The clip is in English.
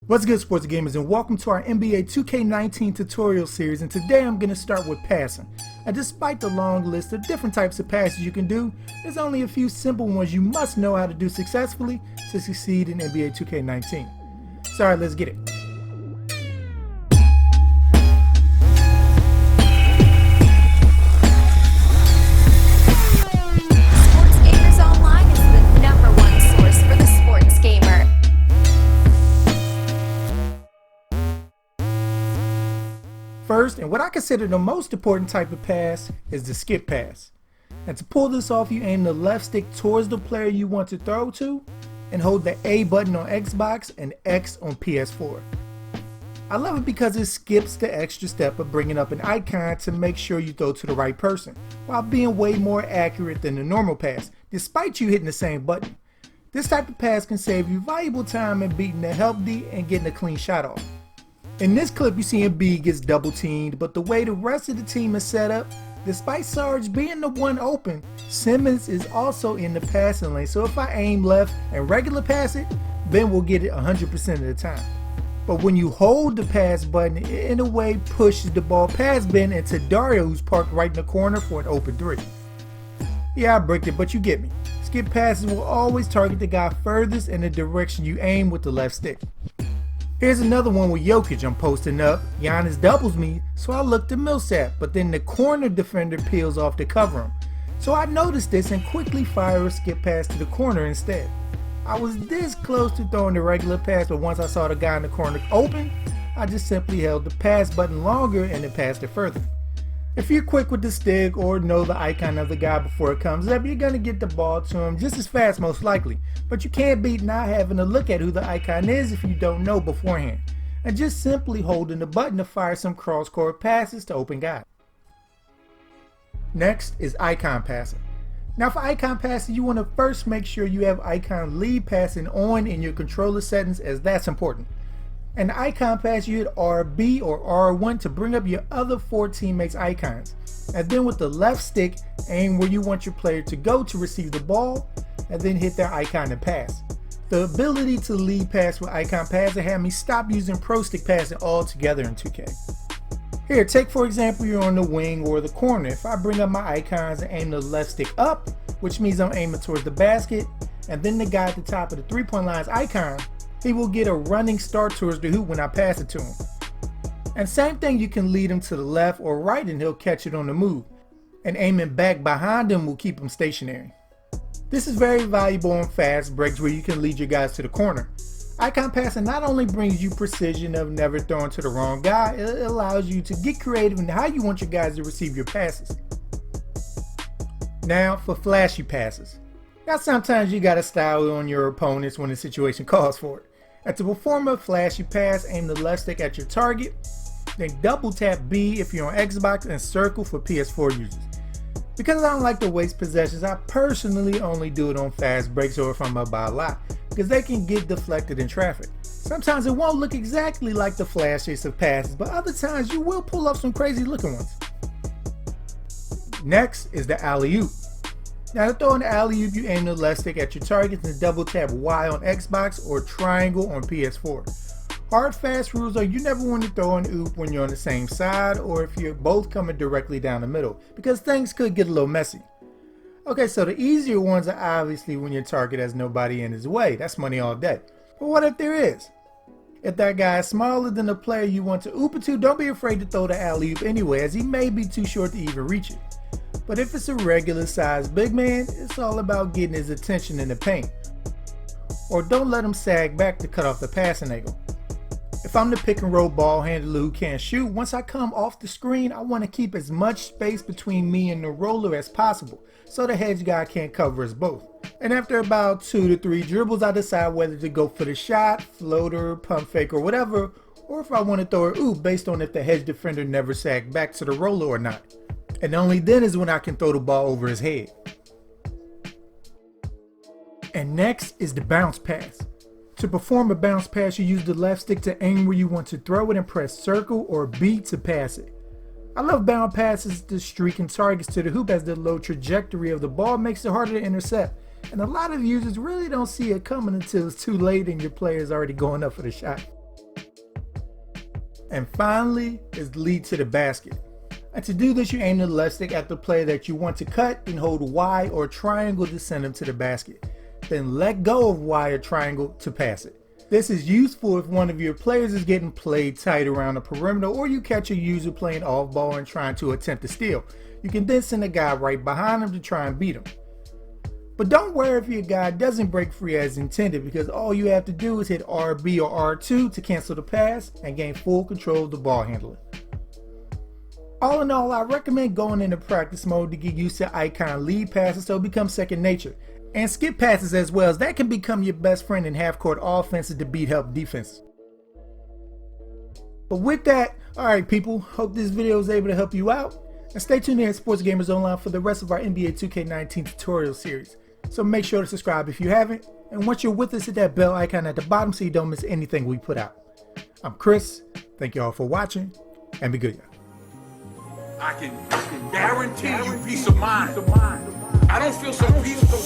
What's good, sports gamers, and welcome to our NBA 2K19 tutorial series. And today I'm going to start with passing. And despite the long list of different types of passes you can do, there's only a few simple ones you must know how to do successfully to succeed in NBA 2K19. So alright, let's get it. First, and what I consider the most important type of pass, is the skip pass. And to pull this off, you aim the left stick towards the player you want to throw to, and hold the A button on Xbox and X on PS4. I love it because it skips the extra step of bringing up an icon to make sure you throw to the right person, while being way more accurate than the normal pass, despite you hitting the same button. This type of pass can save you valuable time in beating the help D and getting a clean shot off. In this clip, you see B gets double teamed, but the way the rest of the team is set up, despite Sarge being the one open, Simmons is also in the passing lane, so if I aim left and regular pass it, Ben will get it 100% of the time. But when you hold the pass button, it in a way pushes the ball past Ben into Dario, who's parked right in the corner for an open three. Yeah, I bricked it, but you get me. Skip passes will always target the guy furthest in the direction you aim with the left stick. Here's another one with Jokic. I'm posting up, Giannis doubles me, so I look to Millsap, but then the corner defender peels off to cover him. So I noticed this and quickly fire a skip pass to the corner instead. I was this close to throwing the regular pass, but once I saw the guy in the corner open, I just simply held the pass button longer and then passed it further. If you're quick with the stick or know the icon of the guy before it comes up, you're going to get the ball to him just as fast most likely. But you can't beat not having to look at who the icon is if you don't know beforehand. And just simply holding the button to fire some cross-court passes to open guys. Next is icon passing. Now for icon passing, you want to first make sure you have icon lead passing on in your controller settings, as that's important. And the icon pass, you hit RB or R1 to bring up your other four teammates' icons. And then with the left stick, aim where you want your player to go to receive the ball, and then hit their icon and pass. The ability to lead pass with icon passing had me stop using pro stick passing altogether in 2K. Here, take for example you're on the wing or the corner. If I bring up my icons and aim the left stick up, which means I'm aiming towards the basket, and then the guy at the top of the three-point line's icon, he will get a running start towards the hoop when I pass it to him. And same thing, you can lead him to the left or right and he'll catch it on the move. And aiming back behind him will keep him stationary. This is very valuable on fast breaks where you can lead your guys to the corner. Icon passing not only brings you precision of never throwing to the wrong guy, it allows you to get creative in how you want your guys to receive your passes. Now for flashy passes. Now sometimes you gotta style on your opponents when the situation calls for it. And to perform a flashy pass, aim the left stick at your target, then double tap B if you're on Xbox and circle for PS4 users. Because I don't like to waste possessions, I personally only do it on fast breaks or if I'm up by a lot, because they can get deflected in traffic. Sometimes it won't look exactly like the flashiest of passes, but other times you will pull up some crazy looking ones. Next is the alley-oop. Now to throw an alley-oop, you aim the left stick at your target and double tap Y on Xbox or triangle on PS4. Hard fast rules are you never want to throw an oop when you're on the same side or if you're both coming directly down the middle, because things could get a little messy. Okay, so the easier ones are obviously when your target has nobody in his way. That's money all day. But what if there is? If that guy is smaller than the player you want to oop it to, don't be afraid to throw the alley-oop anyway, as he may be too short to even reach it. But if it's a regular sized big man, it's all about getting his attention in the paint. Or don't let him sag back to cut off the passing angle. If I'm the pick and roll ball handler who can't shoot, once I come off the screen, I want to keep as much space between me and the roller as possible, so the hedge guy can't cover us both. And after about 2 to 3 dribbles, I decide whether to go for the shot, floater, pump fake or whatever, or if I want to throw a oop based on if the hedge defender never sagged back to the roller or not. And only then is when I can throw the ball over his head. And next is the bounce pass. To perform a bounce pass, you use the left stick to aim where you want to throw it and press circle or B to pass it. I love bounce passes to streaking targets to the hoop, as the low trajectory of the ball makes it harder to intercept. And a lot of users really don't see it coming until it's too late and your player is already going up for the shot. And finally is lead to the basket. And to do this, you aim the left stick at the player that you want to cut and hold Y or triangle to send them to the basket. Then let go of Y or triangle to pass it. This is useful if one of your players is getting played tight around the perimeter, or you catch a user playing off ball and trying to attempt to steal. You can then send a guy right behind him to try and beat him. But don't worry if your guy doesn't break free as intended, because all you have to do is hit RB or R2 to cancel the pass and gain full control of the ball handler. All in all, I recommend going into practice mode to get used to icon lead passes so it becomes second nature. And skip passes as well, as that can become your best friend in half-court offenses to beat help defense. But with that, alright people, hope this video was able to help you out. And stay tuned here at Sports Gamers Online for the rest of our NBA 2K19 tutorial series. So make sure to subscribe if you haven't. And once you're with us, hit that bell icon at the bottom so you don't miss anything we put out. I'm Chris, thank you all for watching, and be good, y'all. I can guarantee you peace of mind. I don't feel so peaceful.